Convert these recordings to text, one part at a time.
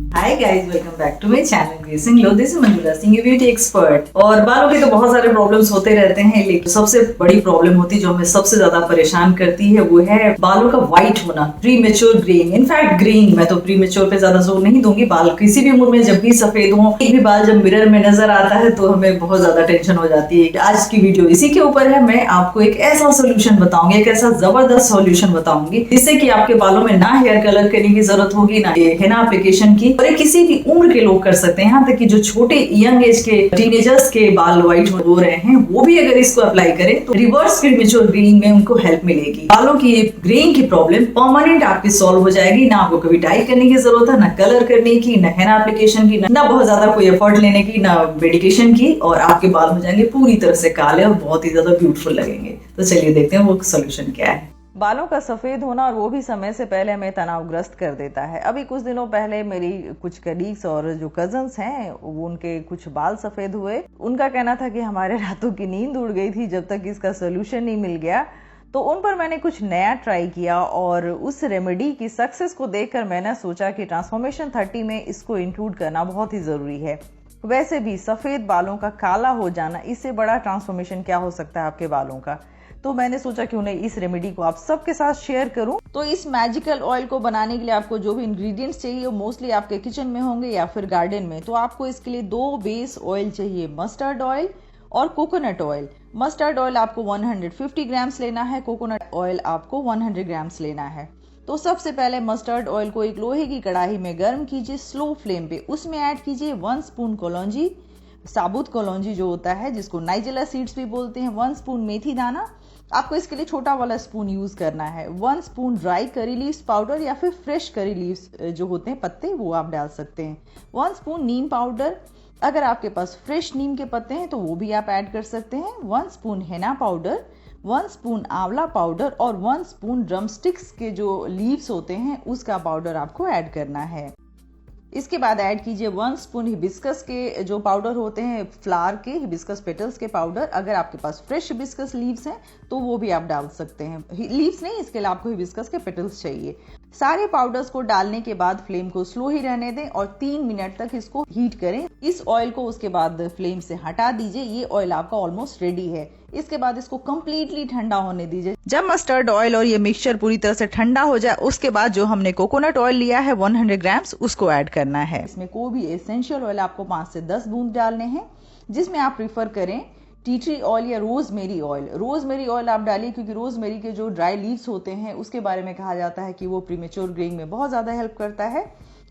Hi guys, welcome back to my channel Grace Singh लो। This is Manjula Singh, beauty expert. और बालों के तो बहुत सारे प्रॉब्लम्स होते रहते हैं, लेकिन सबसे बड़ी प्रॉब्लम होती है जो हमें सबसे ज्यादा परेशान करती है वो है बालों का व्हाइट होना, प्रीमेच्योर ग्रेइंग। इनफैक्ट ग्रेइंग, मैं तो प्रीमेच्योर पे ज्यादा जोर नहीं दूंगी। बाल किसी भी उम्र में जब भी सफेद हो, एक भी बाल जब मिरर में नजर आता है तो हमें बहुत ज्यादा टेंशन हो जाती है। आज की वीडियो इसी के ऊपर है। मैं आपको एक ऐसा सोल्यूशन बताऊंगी, एक ऐसा जबरदस्त सोल्यूशन बताऊंगी जिससे कि आपके बालों में ना हेयर कलर करने की जरूरत होगी, ना हेना एप्लीकेशन की, और किसी भी उम्र के लोग कर सकते हैं। यहाँ तक कि जो छोटे यंग एज के टीनेजर्स के बाल व्हाइट हो रहे हैं वो भी अगर इसको अप्लाई करें तो रिवर्स प्रीमेच्योर ग्रेइंग में उनको हेल्प मिलेगी। बालों की ग्रेइंग की प्रॉब्लम परमानेंट आपकी सॉल्व हो जाएगी। ना आपको कभी डाई करने की जरूरत है, ना कलर करने की, ना हेना एप्लीकेशन की, ना बहुत ज्यादा कोई एफर्ट लेने की, ना मेडिकेशन की, और आपके बाल हो जाएंगे पूरी तरह से काले और बहुत ही ज्यादा ब्यूटीफुल लगेंगे। तो चलिए देखते हैं वो सोल्यूशन क्या है। बालों का सफ़ेद होना, और वो भी समय से पहले हमें तनावग्रस्त कर देता है। अभी कुछ दिनों पहले मेरी कुछ कलीग्स और जो कजन्स हैं वो उनके कुछ बाल सफ़ेद हुए। उनका कहना था कि हमारे रातों की नींद उड़ गई थी जब तक इसका सोल्यूशन नहीं मिल गया। तो उन पर मैंने कुछ नया ट्राई किया और उस रेमेडी की सक्सेस को देखकर मैंने सोचा कि ट्रांसफॉर्मेशन 30 में इसको इंक्लूड करना बहुत ही ज़रूरी है। वैसे भी सफ़ेद बालों का काला हो जाना, इससे बड़ा ट्रांसफॉर्मेशन क्या हो सकता है आपके बालों का। तो मैंने सोचा कि उन्हें इस रेमेडी को आप सबके साथ शेयर करूं। तो इस मैजिकल ऑयल को बनाने के लिए आपको जो भी इंग्रेडिएंट्स चाहिए वो मोस्टली आपके किचन में होंगे या फिर गार्डन में। तो आपको इसके लिए 2 बेस ऑयल चाहिए, मस्टर्ड ऑयल और कोकोनट ऑयल। मस्टर्ड ऑयल आपको 150 ग्राम्स लेना है, कोकोनट ऑयल आपको 100 ग्राम्स लेना है। तो सबसे पहले मस्टर्ड ऑयल को एक लोहे की कढ़ाई में गर्म कीजिए स्लो फ्लेम पे। उसमें ऐड कीजिए 1 स्पून कलौंजी, साबुत कलौंजी जो होता है जिसको नाइजेला सीड्स भी बोलते हैं, 1 स्पून मेथी दाना, आपको इसके लिए छोटा वाला स्पून यूज करना है, 1 spoon dry curry leaves powder या फिर फ्रेश करी लीव्स जो होते हैं पत्ते वो आप डाल सकते हैं, 1 स्पून नीम पाउडर, अगर आपके पास फ्रेश नीम के पत्ते हैं तो वो भी आप ऐड कर सकते हैं, 1 स्पून हेना पाउडर, 1 स्पून आंवला पाउडर और 1 स्पून ड्रमस्टिक्स के जो लीव्स होते हैं उसका पाउडर आपको ऐड करना है। इसके बाद ऐड कीजिए 1 स्पून हिबिस्कस के जो पाउडर होते हैं, फ्लावर के हिबिस्कस पेटल्स के पाउडर। अगर आपके पास फ्रेश हिबिस्कस लीव्स हैं तो वो भी आप डाल सकते हैं, लीव्स नहीं, इसके लिए आपको हिबिस्कस के पेटल्स चाहिए। सारे पाउडर्स को डालने के बाद फ्लेम को स्लो ही रहने दें और 3 मिनट तक इसको हीट करें। इस ऑयल को उसके बाद फ्लेम से हटा दीजिए। ये ऑयल आपका ऑलमोस्ट रेडी है। इसके बाद इसको कंप्लीटली ठंडा होने दीजिए। जब मस्टर्ड ऑयल और ये मिक्सचर पूरी तरह से ठंडा हो जाए उसके बाद जो हमने कोकोनट ऑयल लिया है 100 ग्राम्स उसको ऐड करना है। इसमें कोई भी एसेंशियल ऑयल आपको 5 से 10 बूंद डालने हैं, जिसमें आप प्रीफर करें टी ट्री ऑयल या रोजमेरी ऑयल। रोजमेरी ऑयल आप डालिए क्योंकि रोजमेरी के जो ड्राई लीव्स होते हैं उसके बारे में कहा जाता है कि वो प्रीमेच्योर ग्रेइंग में बहुत ज्यादा हेल्प करता है।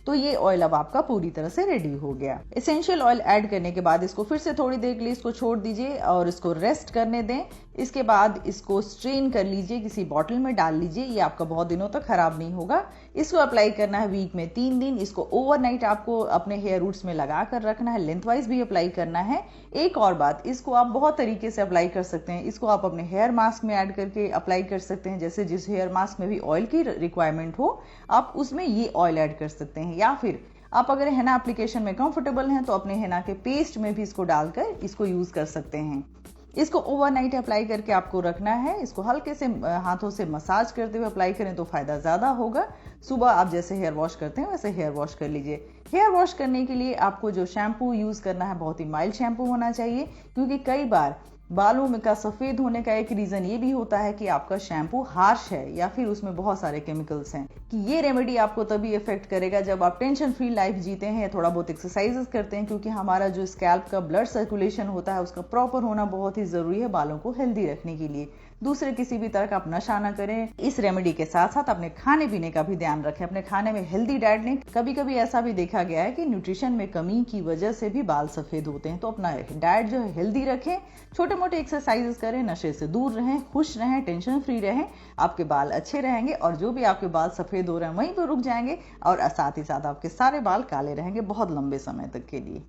तो ये ऑयल अब आपका पूरी तरह से रेडी हो गया। एसेंशियल ऑयल ऐड करने के बाद इसको फिर से थोड़ी देर के लिए इसको छोड़ दीजिए और इसको रेस्ट करने दें। इसके बाद इसको स्ट्रेन कर लीजिए, किसी बॉटल में डाल लीजिए। ये आपका बहुत दिनों तक खराब नहीं होगा। इसको अप्लाई करना है वीक में 3 दिन। इसको ओवरनाइट आपको अपने हेयर रूट्स में लगा कर रखना है, लेंथवाइज भी अप्लाई करना है। एक और बात, इसको आप बहुत तरीके से अप्लाई कर सकते हैं। इसको आप अपने हेयर मास्क में ऐड करके अप्लाई कर सकते हैं, जैसे जिस हेयर मास्क में भी ऑयल की रिक्वायरमेंट हो आप उसमें ये ऑयल ऐड कर सकते हैं। या फिर आप अगर हेना एप्लीकेशन में कंफर्टेबल हैं तो अपने हेना के पेस्ट में भी इसको डालकर इसको यूज कर सकते हैं। इसको ओवरनाइट अप्लाई करके आपको रखना है। इसको हल्के से हाथों से मसाज करते हुए अप्लाई करें तो फायदा ज्यादा होगा। सुबह आप जैसे हेयर वॉश करते हैं वैसे हेयर वॉश कर लीजिए। हेयर वॉश करने के लिए आपको जो शैम्पू यूज करना है बहुत ही माइल्ड शैम्पू होना चाहिए, क्योंकि कई बार बालों में का सफेद होने का एक रीजन ये भी होता है कि आपका शैम्पू हार्श है या फिर उसमें बहुत सारे केमिकल्स हैं। कि ये रेमेडी आपको तभी इफेक्ट करेगा जब आप टेंशन फ्री लाइफ जीते हैं या थोड़ा बहुत एक्सरसाइजेस करते हैं, क्योंकि हमारा जो स्कैल्प का ब्लड सर्कुलेशन होता है उसका प्रॉपर होना बहुत ही जरूरी है बालों को हेल्दी रखने के लिए। दूसरे किसी भी तरह का आप नशा ना करें। इस रेमेडी के साथ साथ अपने खाने पीने का भी ध्यान रखें, अपने खाने में हेल्दी डाइट लें। कभी कभी ऐसा भी देखा गया है कि न्यूट्रिशन में कमी की वजह से भी बाल सफेद होते हैं। तो अपना डाइट जो है हेल्दी रखें, छोटे मोटे एक्सरसाइजेस करें, नशे से दूर रहें, खुश रहें, टेंशन फ्री रहें, आपके बाल अच्छे रहेंगे और जो भी आपके बाल सफेद हो रहे हैं वहीं पर रुक जाएंगे और साथ ही साथ आपके सारे बाल काले रहेंगे बहुत लंबे समय तक के लिए।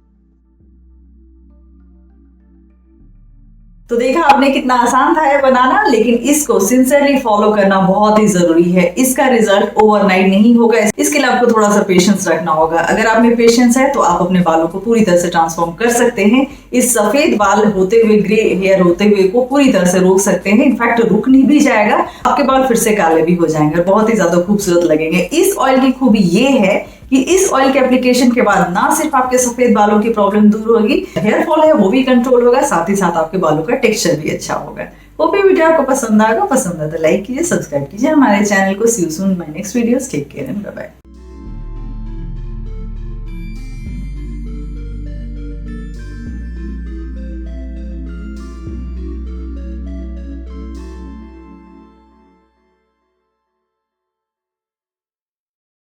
तो देखा आपने कितना आसान था ये बनाना, लेकिन इसको सिंसियरली फॉलो करना बहुत ही जरूरी है। इसका रिजल्ट ओवरनाइट नहीं होगा, इसके लिए आपको थोड़ा सा पेशेंस रखना होगा। अगर आप में पेशेंस है तो आप अपने बालों को पूरी तरह से ट्रांसफॉर्म कर सकते हैं। इस सफेद बाल होते हुए, ग्रे हेयर होते हुए को पूरी तरह से रोक सकते हैं। इनफैक्ट रुक नहीं भी जाएगा, आपके बाल फिर से काले भी हो जाएंगे और बहुत ही ज्यादा खूबसूरत लगेंगे। इस ऑयल की खूबी ये है कि इस ऑयल के एप्लीकेशन के बाद ना सिर्फ आपके सफेद बालों की प्रॉब्लम दूर होगी, हेयर फॉल है वो भी कंट्रोल होगा, साथ ही साथ आपके बालों का टेक्सचर भी अच्छा होगा। होप ये वीडियो आपको पसंद आएगा, पसंद आए तो लाइक कीजिए, सब्सक्राइब कीजिए हमारे चैनल को। See you soon my next videos, take care and bye bye.